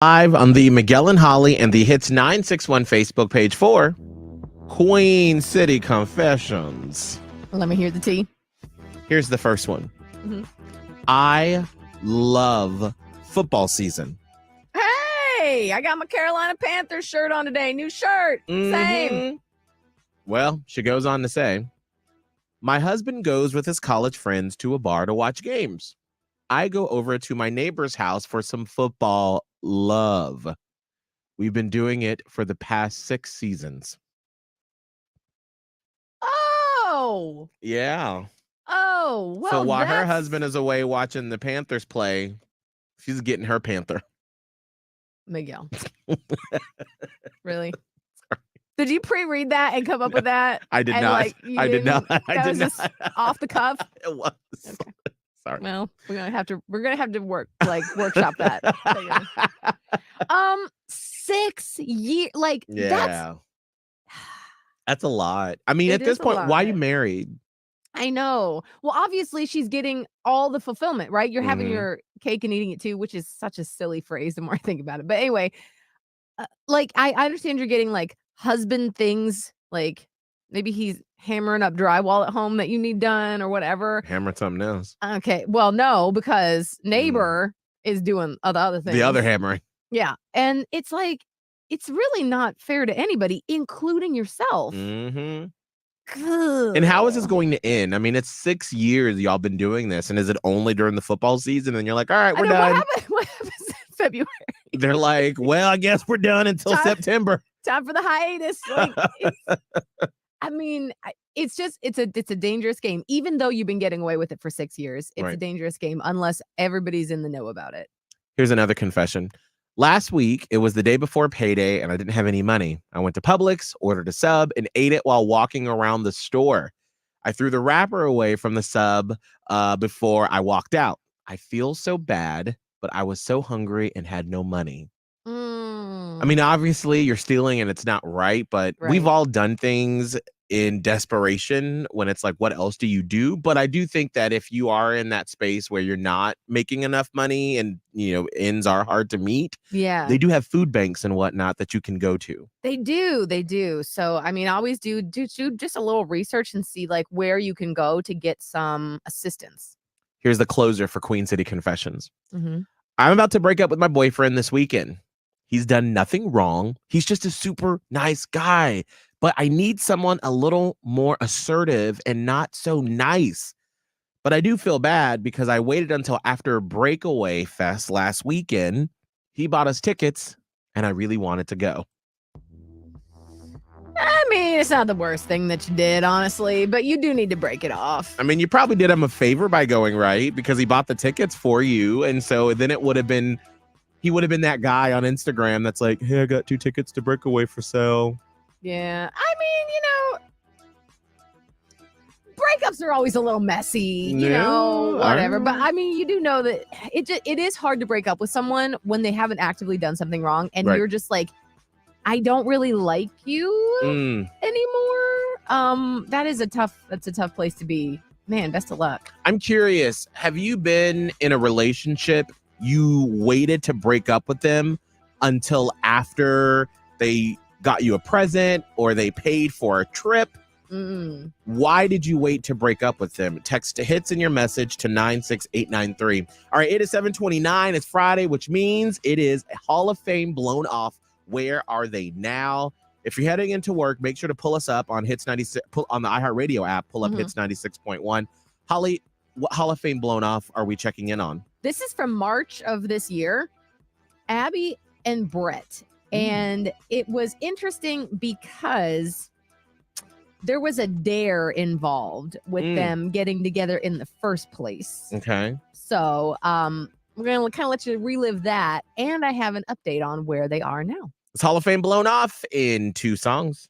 Live on the Miguel and Holly and the Hits 961 Facebook page for Queen City Confessions. Let me hear the tea. Here's the first one. Mhm. I love football season. Hey, I got my Carolina Panthers shirt on today. New shirt. Same. Well, she goes on to say, my husband goes with his college friends to a bar to watch games. I go over to my neighbor's house for some football love. We've been doing it for the past 6 seasons. Oh. Yeah. Oh, well, So while her that's- husband is away watching the Panthers play, she's getting her Panther. Miguel. Really? Did you pre-read that and come up with that? I did And, not. like, you I did not. didn't- I that did was not. just off the cuff? It was. Okay. Sorry. Well, we're gonna have to workshop that. 6 years, like Yeah. That's a lot. I mean, It at this is a point, why are you lot. married? I know. Well, obviously she's getting all the fulfillment, right? You're having Mhm. your cake and eating it too, which is such a silly phrase the more I think about it. But anyway, like I understand you're getting like husband things, like maybe he's hammering up drywall at home that you need done or whatever. Hammer something else. Okay. Well, no, because neighbor is doing the other things. The other hammering. Yeah. And it's like, it's really not fair to anybody, including yourself. Mm-hmm. And how is this Ugh. going to end? I mean, it's 6 years y'all been doing this, and is it only during the football season? And you're like, all right, I we're know, done. What happens in February? They're like, well, I guess we're done until Time- September. Time for the hiatus. Like, I mean, it's a dangerous game. Even though you've been getting away with it for 6 years, it's a Right. dangerous game unless everybody's in the know about it. Here's another confession. Last week, it was the day before payday, and I didn't have any money. I went to Publix, ordered a sub, and ate it while walking around the store. I threw the wrapper away from the sub before I walked out. I feel so bad, but I was so hungry and had no money. I mean, obviously, you're stealing and it's not right, but we've Right. all done things in desperation when it's like, what else do you do? But I do think that if you are in that space where you're not making enough money and, ends are hard to meet, Yeah, they do have food banks and whatnot that you can go to. they do. So, I mean, always do just a little research and see like where you can go to get some assistance. Here's the closer for Queen City Confessions. Mhm. I'm about to break up with my boyfriend this weekend. He's done nothing wrong. He's just a super nice guy. But I need someone a little more assertive and not so nice. But I do feel bad because I waited until after Breakaway Fest last weekend. He bought us tickets and I really wanted to go. I mean, it's not the worst thing that you did, honestly, but you do need to break it off. I mean, you probably did him a favor by going, right? Because he bought the tickets for you. And so then he would have been that guy on Instagram that's like, hey, I got 2 tickets to Breakaway for sale. Yeah. I mean, breakups are always a little messy, whatever. But I mean, you do know that it is hard to break up with someone when they haven't actively done something wrong. And Right. you're just like, I don't really like you anymore. That's a tough place to be. Man, best of luck. I'm curious, have you been in a relationship, you waited to break up with them until after they got you a present or they paid for a trip? Why did you wait to break up with them? Text to hits in your message to 96893. All right, it is 7:29. It's Friday, which means it is a Hall of Fame blown off. Where are they now? If you're heading into work, make sure to pull us up on Hits 96, on the iHeartRadio app, pull up Hits 96.1. Holly, what Hall of Fame blown off are we checking in on? This is from March of this year. Abby and Brett. And it was interesting because there was a dare involved with them getting together in the first place. Okay. So we're going to kind of let you relive that. And I have an update on where they are now. It's Hall of Fame blown off in 2 songs.